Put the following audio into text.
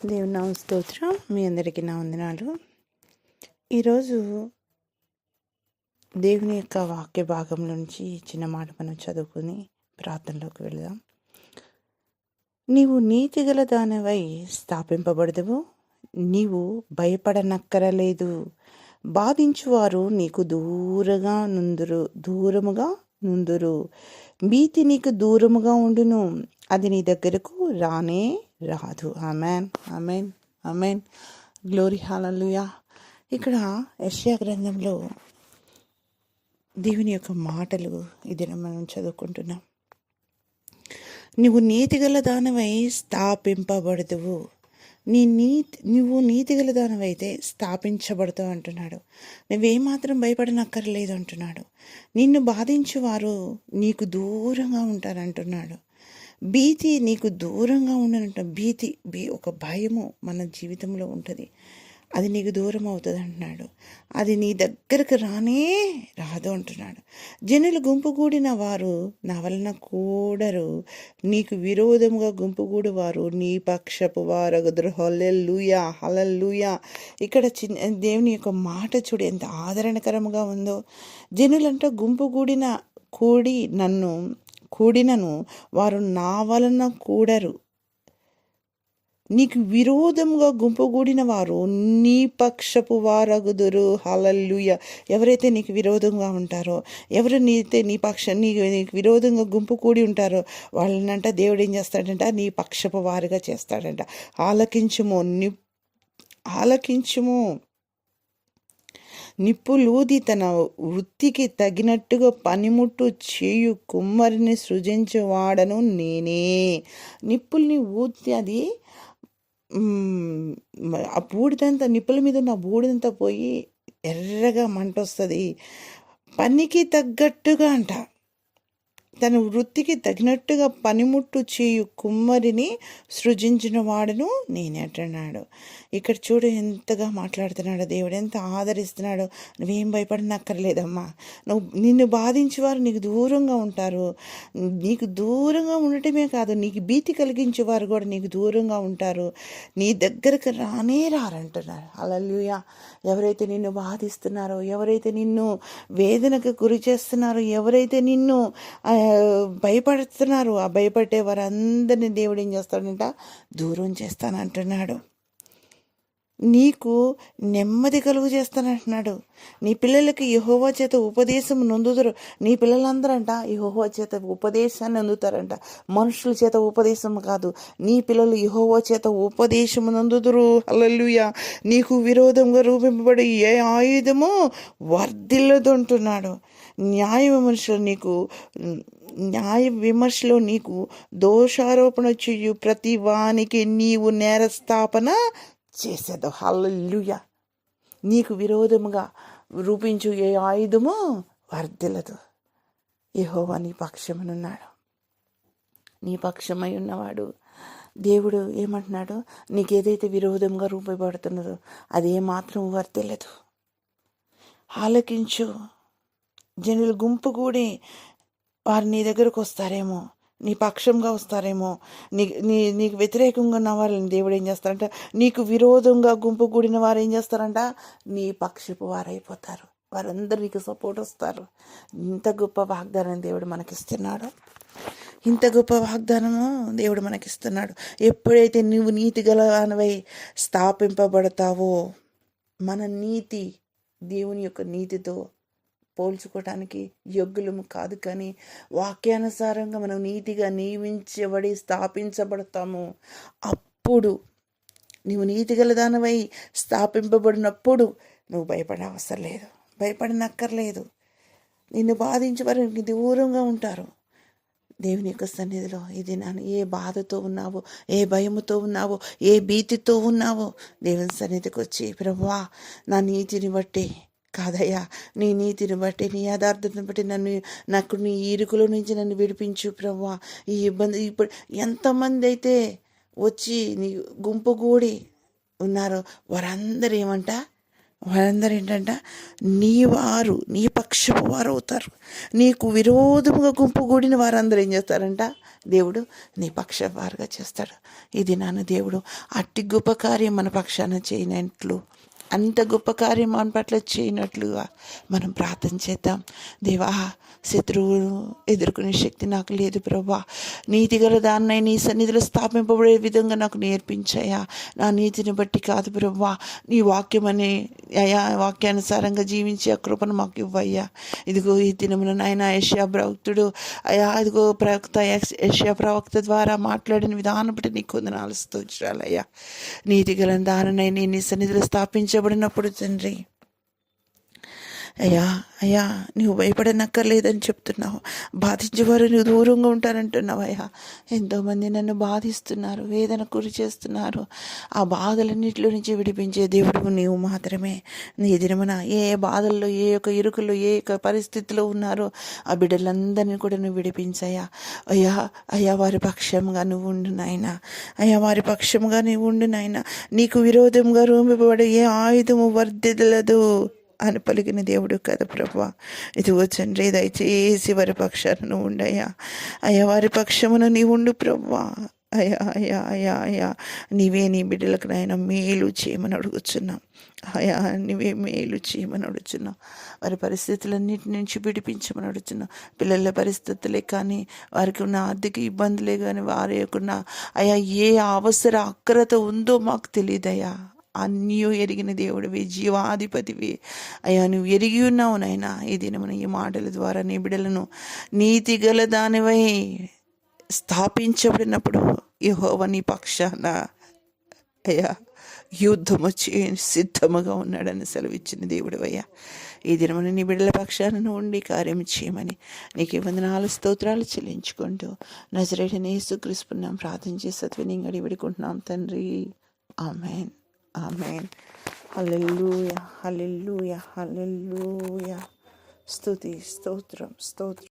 దేవుని నామ స్తోత్రం. మీ అందరికీ నా వందనాలు. ఈరోజు దేవుని యొక్క వాక్య భాగం నుంచి చిన్న మాట మనం చదువుకుని ప్రార్థనలోకి వెళదాం. నీవు నీతిగల దానివై స్థాపింపబడదువు, నీవు భయపడనక్కరలేదు. బాధించువారు నీకు దూరముగా నుందురు. భీతి నీకు దూరముగా ఉండును, అది నీ దగ్గరకు రానే రాదు. Amen, amen, amen. గ్లోరీ, హల్లెలూయా. ఇక్కడ యెషయా గ్రంథంలో దేవుని యొక్క మాటలు ఇది మనం చదువుకుంటున్నాం. నువ్వు నీతిగల దానివై స్థాపింపబడదువు. నువ్వు నీతిగల దానివైతే స్థాపించబడతావు అంటున్నాడు. నువ్వేమాత్రం భయపడనక్కర్లేదు అంటున్నాడు. నిన్ను బాధించువారు నీకు దూరంగా ఉంటారంటున్నాడు. భీతి నీకు దూరంగా ఉండనంట. ఒక భయము మన జీవితంలో ఉంటుంది, అది నీకు దూరం అవుతుంది అంటున్నాడు. అది నీ దగ్గరకు రానే రాదు అంటున్నాడు. జనులు గుంపుగూడిన వారు నా వలన కూడరు, నీకు విరోధముగా గుంపుగూడి వారు నీ పక్షపు వారగుదురు. హల్లెలూయా, హల్లెలూయా. ఇక్కడ దేవుని యొక్క మాట చూడు ఎంత ఆదరణకరంగా ఉందో. జనులంట కూడినను వారు నా వలన కూడరు, నీకు విరోధముగా గుంపుగూడిన వారు నీ పక్షపు వారగుదురు. హల్లెలూయా. ఎవరైతే నీకు విరోధంగా ఉంటారో, ఎవరు నీకు విరోధంగా గుంపు కూడి ఉంటారో వాళ్ళనంట దేవుడు ఏం చేస్తాడంట, నీ పక్షపు వారుగా చేస్తాడంట. ఆలకించుము. నిప్పులూది తన వృత్తికి తగినట్టుగా పనిముట్టు చేయు కుమ్మరిని సృజించేవాడను నేనే. నిప్పుల్ని ఊది అది ఆ బూడిదంతా, నిప్పుల మీద ఉన్న బూడిదంతా పోయి ఎర్రగా మంట వస్తుంది. పనికి తగ్గట్టుగా అంట, తన వృత్తికి తగినట్టుగా పనిముట్టు చేయు కుమ్మరిని సృజించిన వాడును నేనే అంటున్నాడు. ఇక్కడ చూడు ఎంతగా మాట్లాడుతున్నాడు దేవుడు, ఎంత ఆదరిస్తున్నాడు. నువ్వేం భయపడనక్కర్లేదమ్మా. నిన్ను బాధించేవారు నీకు దూరంగా ఉంటారు. నీకు దూరంగా ఉండటమే కాదు, నీకు భీతి కలిగించేవారు కూడా నీకు దూరంగా ఉంటారు. నీ దగ్గరకు రానే రారంటున్నారు. హల్లెలూయా. ఎవరైతే నిన్ను బాధిస్తున్నారో, ఎవరైతే నిన్ను వేదనకు గురి చేస్తున్నారో, ఎవరైతే నిన్ను భయపడుతున్నారు, ఆ భయపడే వారందరినీ దేవుడు ఏం చేస్తాడంట, దూరం చేస్తానంటున్నాడు. నీకు నెమ్మది కలుగు చేస్తానంటున్నాడు. నీ పిల్లలకి యెహోవా చేత ఉపదేశం నొందుదురు. నీ పిల్లలందరంట యెహోవా చేత ఉపదేశాన్ని అందుతారంట. మనుషుల చేత ఉపదేశం కాదు, నీ పిల్లలు యెహోవా చేత ఉపదేశం నొందుదురు. హల్లెలూయా. నీకు విరోధంగా రూపింపబడి ఏ ఆయుధము వర్ధిల్లదు అంటున్నాడు. న్యాయ విమర్శలో నీకు దోషారోపణ చేయు ప్రతి వానికి నీవు నేరస్థాపన చేసేదో. హల్లెలూయా. నీకు విరోధముగా రూపించు ఏ ఆయుధము వర్ధిల్లదు. యెహోవా నీ పక్షమునున్నాడు. నీ పక్షమై ఉన్నవాడు దేవుడు ఏమంటున్నాడు, నీకేదైతే విరోధంగా రూపబడుతున్నదో అది ఏమాత్రం వర్ధిల్లదు. ఆలకించు. జనులు గుంపుగూడి వారు నీ దగ్గరకు వస్తారేమో, నీ పక్షంగా వస్తారేమో, నీకు వ్యతిరేకంగా ఉన్న వాళ్ళని దేవుడు ఏం చేస్తారంట, నీకు విరోధంగా గుంపు కూడిన వారు ఏం చేస్తారంట, నీ పక్షపు వారైపోతారు. వారందరూ నీకు సపోర్ట్ వస్తారు. ఇంత గొప్ప వాగ్దానం దేవుడు మనకిస్తున్నాడు. ఇంత గొప్ప వాగ్దానము దేవుడు మనకిస్తున్నాడు. ఎప్పుడైతే నువ్వు నీతి గలవానివై స్థాపింపబడతావో, మన నీతి దేవుని యొక్క నీతితో పోల్చుకోవటానికి యోగ్యులము కాదు, కానీ వాక్యానుసారంగా మనం నీతిగా నియమించబడి స్థాపించబడతాము. అప్పుడు నువ్వు నీతిగల దానివై స్థాపింపబడినప్పుడు నువ్వు భయపడనవసరం లేదు, భయపడనక్కర్లేదు. నిన్ను బాధించే వారు నీకు దూరంగా ఉంటారు. దేవుని యొక్క సన్నిధిలో ఇది నన్ను ఏ బాధతో ఉన్నావో, ఏ భయముతో ఉన్నావో, ఏ భీతితో ఉన్నావో దేవుని సన్నిధికి వచ్చి, ప్రభువా నా నీతిని బట్టి కాదయ్యా, నీ నీతిని బట్టి, నీ యథార్థతను బట్టి నాకు నీ ఇరుకుల నుంచి నన్ను విడిపించు ప్రభువా. ఈ ఇబ్బంది ఇప్పుడు ఎంతమంది అయితే వచ్చి నీ గుంపుగూడి ఉన్నారో వారందరూ ఏమంట, వారందరూ ఏంటంట నీ వారు, నీ పక్షపు వారు అవుతారు. నీకు విరోధముగా గుంపు కూడిన వారందరూ ఏం చేస్తారంట, దేవుడు నీ పక్షవారుగా చేస్తాడు. ఇది నాన్న దేవుడు అట్టి గొప్ప కార్యం మన పక్షాన చేయనట్లు, అంత గొప్ప కార్యం మన పట్ల చేయనట్లుగా మనం ప్రార్థన చేద్దాం. దేవా, శత్రువును ఎదుర్కొనే శక్తి నాకు లేదు ప్రభా. నీతిగల దాన్నై నీ సన్నిధిలో స్థాపింపబడే విధంగా నాకు నేర్పించాయా. నా నీతిని బట్టి కాదు ప్రభా, నీ వాక్యమని అయా వాక్యానుసారంగా జీవించే ఆ కృపను మాకు ఇవ్వయ్యా. ఇదిగో ఈ దినమున నాయన యెషయా ప్రవక్తుడు అయా ఇదిగో యెషయా ప్రవక్త ద్వారా మాట్లాడిన విధానం బట్టి నీకు వందనాలు స్తోత్రాలయ్యా. నీతిగల దానై నీ సన్నిధిలో స్థాపించబడినప్పుడు తండ్రి అయ్యా అయ్యా నువ్వు భయపడనక్కర్లేదని చెప్తున్నావు. బాధించేవారు నువ్వు దూరంగా ఉంటానంటున్నావు. అయ్యా, ఎంతోమంది నన్ను బాధిస్తున్నారు, వేదన గురి చేస్తున్నారు. ఆ బాధలన్నింటిలో నుంచి విడిపించే దేవుడు నీవు మాత్రమే. నీ దినమున ఏ బాధల్లో, ఏ యొక్క ఇరుకుల్లో, ఏ యొక్క పరిస్థితిలో ఉన్నారో ఆ బిడ్డలందరినీ కూడా నువ్వు విడిపించయ్యా. అయ్యా అయ్యా వారి పక్షంగా నువ్వు ఉండు నాయనా. అయ్యా వారి పక్షంగా నువ్వు ఉండు నాయనా. నీకు విరోధంగా రూపింపబడే ఏ ఆయుధము వర్ధిల్లదు అని పలికిన దేవుడు కదా ప్రభా. ఇదిగో తండ్రి, దయచేసి వారి పక్షాన ఉండయ్యా. అయ్యా వారి పక్షమున నీవు ఉండు ప్రభా. అయ్యా అయ్యా అయ్యా అయ్యా నీవే నీ బిడ్డలకు నాయన మేలు చేయమని అడుగుతున్నాం. అయ్యా నీవే మేలు చేయమని అడుగుతున్నాం. వారి పరిస్థితులన్నిటి నుంచి విడిపించమని అడుగుతున్నాం. పిల్లల పరిస్థితులే కానీ, వారికి ఉన్న ఆర్థిక ఇబ్బందులే కానీ, వారి యొక్క అయ్యా ఏ అవసర అక్రత ఉందో మాకు తెలియదయ్యా. అన్నీ ఎరిగిన దేవుడివి, జీవాధిపతివి అయ్యా, నువ్వు ఎరిగి ఉన్నావు నాయనా. ఈ దినమున ఈ మాటల ద్వారా నీ బిడ్డలను నీతి గల దానివై స్థాపించబడినప్పుడు యెహోవా నీ పక్షాన అయ్యా యుద్ధము సిద్ధముగా ఉన్నాడని సెలవిచ్చిన దేవుడు అయ్యా. ఈ దినమున నీ బిడ్డల పక్షాన ఉండి కార్యం చేయమని నీకు వందనాలు స్తోత్రాలు చెల్లించుకుంటూ నజరేయుడైన యేసుక్రీస్తు నామమున ప్రార్థన చేసి సత్వినయంగా అడిగిపెట్టుకుంటున్నాం తండ్రి. ఆమేన్, ఆమేన్. హల్లెలూయా, హల్లెలూయా, హల్లెలూయా. స్తుతి, స్తోత్రం, స్తోత్రం.